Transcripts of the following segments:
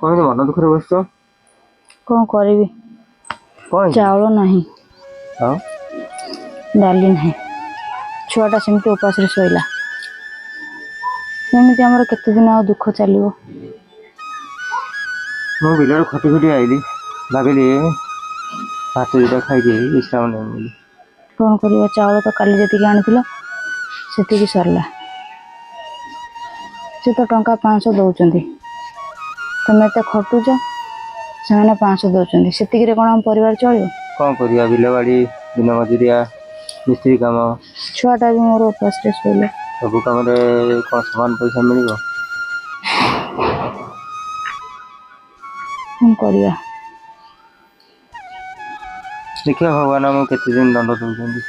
କଣ ମନ ଦୁଃଖରେ ବସିଛ? କଣ କରିବି, ଚାଉଳ ନାହିଁ, ଡାଲି ନାହିଁ, ଛୁଆଟା ସେମିତି ଉପାସରେ ଶୋଇଲା। ଏମିତି ଆମର କେତେ ଦିନ ଆଉ ଦୁଃଖ ଚାଲିବ? ମୁଁ ବିଲରେ ଖଟି ଖଟି ଆଇଲି, ଭାବିଲି ଭାତ ଦୁଇଟା ଖାଇକି ବିଶ୍ରାମ ନେବି ବୋଲି। କଣ କରିବା, ଚାଉଳ ତ କାଲି ଯେତିକି ଆଣିଥିଲ ସେତିକି ସରିଲା। ସେ ତ ଟଙ୍କା 500 ଦେଉଛନ୍ତି, ତମେ ଏତେ ଖଟୁଛ, ସେମାନେ 500 ଦେଉଛନ୍ତି, ସେତିକିରେ କ'ଣ ଆମ ପରିବାର ଚଳିବ? କ'ଣ କରିବା, ବିଲ ବାଡ଼ି, ଦିନ ମଜୁରିଆ, ମିସ୍ତ୍ରୀ କାମ, ଛୁଆଟା ବି ମୋର ଉପାସରେ ଶୋଇଲା। ସବୁ କାମରେ କ'ଣ ସମାନ ପଇସା ମିଳିବ? କ'ଣ କରିବା? ଦେଖିବା ଭଗବାନ ଆମକୁ କେତେ ଦିନ ଦଣ୍ଡ ଦେଉଛନ୍ତି।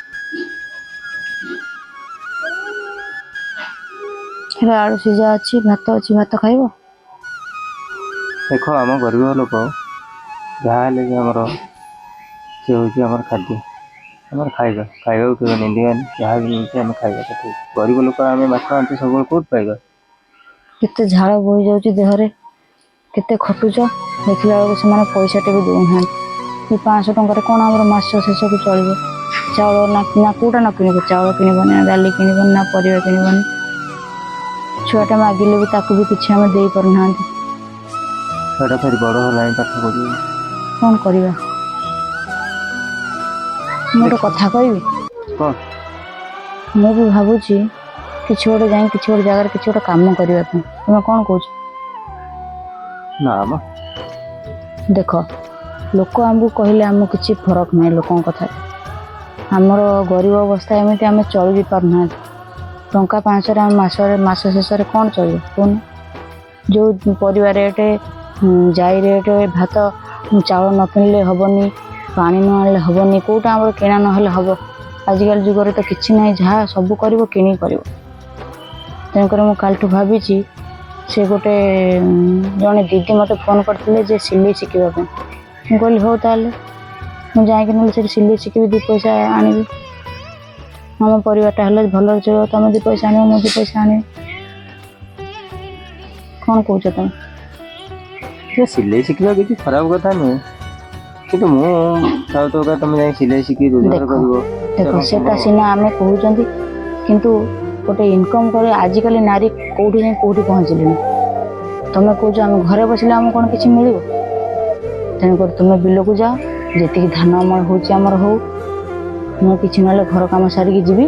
ହେଲେ ଆଳୁ ସିଝା ଅଛି, ଭାତ ଅଛି, ଭାତ ଖାଇବ? ଦେଖ, ଆମ ଗରିବ ଲୋକ, ଯାହା ହେଲେ ବି ଆମର ସେ ହେଉଛି ଆମର ଖାଦ୍ୟ, ଆମର ଖାଇବାକୁ କେବେ ନିନ୍ଦିବାନି। ଯାହା ବି ମିଳୁଛି ଆମେ ଖାଇବା କଥା। ଗରିବ ଲୋକ ଆମେ ମାଛ ମାଂସ ସବୁବେଳେ କେଉଁଠି ପାଇବା? କେତେ ଝାଳ ବୋହି ଯାଉଛି ଦେହରେ, କେତେ ଖଟୁଛ, ଦେଖିଲା ବେଳକୁ ସେମାନେ ପଇସାଟେ ବି ଦେଉନାହାନ୍ତି। ଏ 500 ଟଙ୍କାରେ କ'ଣ ଆମର ମାସ ଶେଷକୁ ଚଳିବ? ଚାଉଳ ନା କେଉଁଟା ନ କିଣିବ, ଚାଉଳ କିଣିବନି, ନା ଡାଲି କିଣିବନି, ନା ପରିବା କିଣିବନି। ଛୁଆଟା ମାଗିଲେ ବି ତାକୁ ବି କିଛି ଆମେ ଦେଇପାରୁନାହାନ୍ତି। ଛୁଆଟା ଫେରି ବଡ଼ ହେଲାଣି, ପାଠ ପଢ଼ିବ, କ'ଣ କରିବା? ମୁଁ ଗୋଟେ କଥା କହିବି, କ'ଣ? ମୁଁ ବି ଭାବୁଛି କିଛି ଗୋଟେ ଯାଇ କିଛି ଗୋଟେ ଜାଗାରେ କିଛି ଗୋଟେ କାମ କରିବା ପାଇଁ। ତୁମେ କ'ଣ କହୁଛ? ନା ମ, ଦେଖ, ଲୋକ ଆମକୁ କହିଲେ ଆମକୁ କିଛି ଫରକ ନାହିଁ ଲୋକଙ୍କ କଥାରେ। ଆମର ଗରିବ ଅବସ୍ଥା ଏମିତି, ଆମେ ଚଳି ବି ପାରୁନାହାନ୍ତି। ଟଙ୍କା 500ରେ ଆମେ ମାସ ଶେଷରେ କ'ଣ ଚଳିବ କହୁନ? ଯେଉଁ ପରିବା ରେଟ୍, ଯାଇ ରେଟ୍, ଭାତ ଚାଉଳ ନ କିଣିଲେ ହେବନି, ପାଣି ନ ଆଣିଲେ ହେବନି, କେଉଁଟା ଆମର କିଣା ନହେଲେ ହେବ? ଆଜିକାଲି ଯୁଗରେ ତ କିଛି ନାହିଁ, ଯାହା ସବୁ କରିବ କିଣିକି କରିବ। ତେଣୁକରି ମୁଁ କାଲିଠୁ ଭାବିଛି, ସେ ଗୋଟେ ଜଣେ ଦିଦି ମୋତେ ଫୋନ୍ କରିଥିଲେ ଯେ ସିଲେଇ ଶିଖିବା ପାଇଁ। ମୁଁ କହିଲି ହଉ, ତାହେଲେ ମୁଁ ଯାଇକି ନହେଲେ ସେଠି ସିଲେଇ ଶିଖିବି, 2 ପଇସା ଆଣିବି। ଆମ ପରିବାରଟା ହେଲେ ଭଲରେ ଚଳିବ, ତମେ 2 ପଇସା ଆଣିବ, ମୁଁ 2 ପଇସା ଆଣିବି। କ'ଣ କହୁଛ ତମେ? ସିଲେଇ ଶିଖିବା କିଛି ଖରାପ କଥା ନୁହେଁ, କିନ୍ତୁ ମୁଁ ଚାହୁଁଥିବା ତମେ ଯାଇ ସିଲେଇ ଶିଖି ରୋଜଗାର କରିବ। ଦେଖ, ସେଟା ସିନା ଆମେ କହୁଛନ୍ତି, କିନ୍ତୁ ଗୋଟେ ଇନକମ୍ କରି ଆଜିକାଲି ନାରୀ କେଉଁଠି ଯାଇ କେଉଁଠି ପହଞ୍ଚିଲେଣି। ତମେ କହୁଛ ଆମେ ଘରେ ବସିଲେ ଆମକୁ କ'ଣ କିଛି ମିଳିବ? ତେଣୁକରି ତୁମେ ବିଲକୁ ଯାଅ, ଯେତିକି ଧାନ ଅମଳ ହେଉଛି ଆମର ହଉ, ମୁଁ କିଛି ନହେଲେ ଘର କାମ ସାରିକି ଯିବି।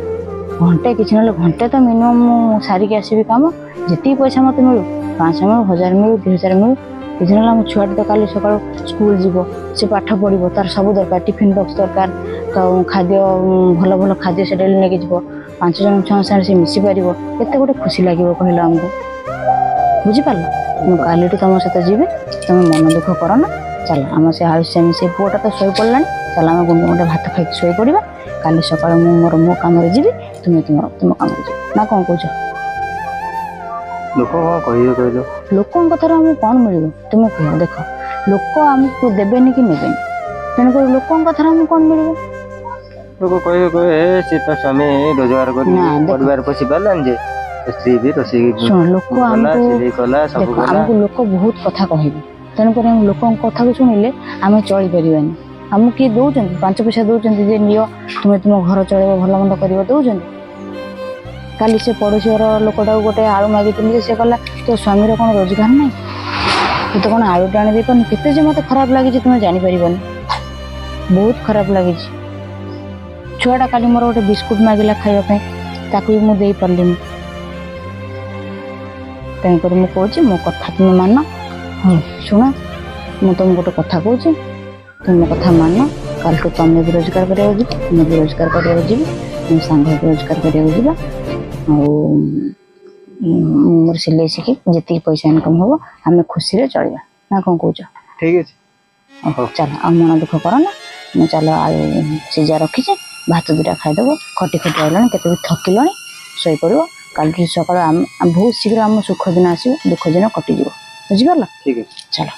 ଘଣ୍ଟେ, କିଛି ନହେଲେ ଘଣ୍ଟେ ତ ମିନିମମ୍ ମୁଁ ସାରିକି ଆସିବି କାମ। ଯେତିକି ପଇସା ମୋତେ ମିଳୁ, 500 ମିଳୁ, 1000 ମିଳୁ, 2000 ମିଳୁ, କିଛି ନହେଲେ ଆମ ଛୁଆଟି ତ କାଲି ସକାଳୁ ସ୍କୁଲ ଯିବ, ସେ ପାଠ ପଢ଼ିବ, ତାର ସବୁ ଦରକାର, ଟିଫିନ୍ ବକ୍ସ ଦରକାର, ତ ଖାଦ୍ୟ, ଭଲ ଭଲ ଖାଦ୍ୟ ସେ ଡେଲି ନେଇକି ଯିବ। 5 ଜଣ ଛୁଆଙ୍କ ସାଙ୍ଗରେ ସେ ମିଶି ପାରିବ, କେତେ ଗୋଟେ ଖୁସି ଲାଗିବ କହିଲ ଆମକୁ? ବୁଝିପାରିଲ? ମୁଁ କାଲିଠୁ ତୁମ ସହିତ ଯିବି, ତୁମେ ମନ ଦୁଃଖ କର ନା। ଚାଲ, ଆମ ସେ ଆଳୁସିଆମି ସେ ପୁଅଟା ତ ଶୋଇପଡ଼ିଲାଣି, ଚାଲ ଆମେ ଗୁଣ୍ଡେ ଭାତ ଖାଇକି ଶୋଇପଡ଼ିବା। କାଲି ସକାଳୁ ମୁଁ ମୋ କାମରେ ଯିବି, ତୁମ କାମରେ ଯିବ। ନା କ'ଣ କହୁଛ? ଲୋକ କ'ଣ କହିବେ କହିଲ? ଲୋକଙ୍କ କଥାରୁ ଆମକୁ କ'ଣ ମିଳିବ ତୁମେ କୁହ? ଦେଖ, ଲୋକ ଆମକୁ ଦେବେନି କି ନେବେନି, ତେଣୁକରି ଲୋକଙ୍କ କଥାରୁ ଆମକୁ କ'ଣ ମିଳିବ? ଲୋକ କହିବେ ସେ ତ ସ୍ୱାମୀ ରୋଜଗାର କରି ପରିବାର ପୋଷି ପାରିଲାନି, ଯେ ସ୍ତ୍ରୀ ବି ରୋଷେଇ କଲା, ସବୁ କଲା। ଆମକୁ ଲୋକ ବହୁତ କଥା କହିବେ, ତେଣୁକରି ଆମେ ଲୋକଙ୍କ କଥାକୁ ଶୁଣିଲେ ଆମେ ଚଳିପାରିବାନି। ଆମକୁ କିଏ ଦେଉଛନ୍ତି? 5 ପଇସା ଦେଉଛନ୍ତି ଯେ ନିଅ, ତୁମେ ତୁମ ଘର ଚଳିବ, ଭଲ ମନ୍ଦ କରିବ, ଦେଉଛନ୍ତି? କାଲି ସେ ପଡ଼ୋଶୀର ଲୋକଟାକୁ ଗୋଟେ ଆଳୁ ମାଗିଥିଲି ଯେ ସେ କହିଲା ତୋ ସ୍ୱାମୀର କ'ଣ ରୋଜଗାର ନାହିଁ, ତୁ ତ କ'ଣ ଆଳୁଟା ଆଣି ଦେଇପାରୁନି। କେତେ ଯେ ମୋତେ ଖରାପ ଲାଗିଛି ତୁମେ ଜାଣିପାରିବନି, ବହୁତ ଖରାପ ଲାଗିଛି। ଛୁଆଟା କାଲି ମୋର ଗୋଟେ ବିସ୍କୁଟ୍ ମାଗିଲା ଖାଇବା ପାଇଁ, ତାକୁ ବି ମୁଁ ଦେଇପାରିଲିନି। ତେଣୁକରି ମୁଁ କହୁଛି, ମୋ କଥା ତୁମେ ମାନ। ହଉ ଶୁଣ, ମୁଁ ତୁମକୁ ଗୋଟେ କଥା କହୁଛି, ତୁମେ ମୋ କଥା ମାନ। କାଲିଠୁ ତୁମେ ବି ରୋଜଗାର କରିବାକୁ ଯିବ, ମୁଁ ବି ରୋଜଗାର କରିବାକୁ ଯିବି, ମୋ ସାଙ୍ଗ ବି ରୋଜଗାର କରିବାକୁ ଯିବା। ଆଉ ମୋର ସିଲେଇ ଶିଖି ଯେତିକି ପଇସା ଇନକମ୍ ହେବ ଆମେ ଖୁସିରେ ଚଳିବା। ନା କ'ଣ କହୁଛ? ଠିକ୍ ଅଛି, ଚାଲ, ଆଉ ମନ ଦୁଃଖ କର ନା। ମୁଁ ଚାଲ ଆଳୁ ସିଝା ରଖିଛି, ଭାତ 2ଟା ଖାଇଦେବ। ଖଟି ଆଇଲାଣି, କେତେ ବି ଥକିଲଣି, ଶୋଇପଡ଼ିବ। କାଲିଠୁ ସକାଳୁ ବହୁତ ଶୀଘ୍ର ଆମ ସୁଖ ଦିନ ଆସିବ, ଦୁଃଖ ଦିନ କଟିଯିବ। ବୁଝିପାରିଲ? ଠିକ୍ ଅଛି, ଚାଲ।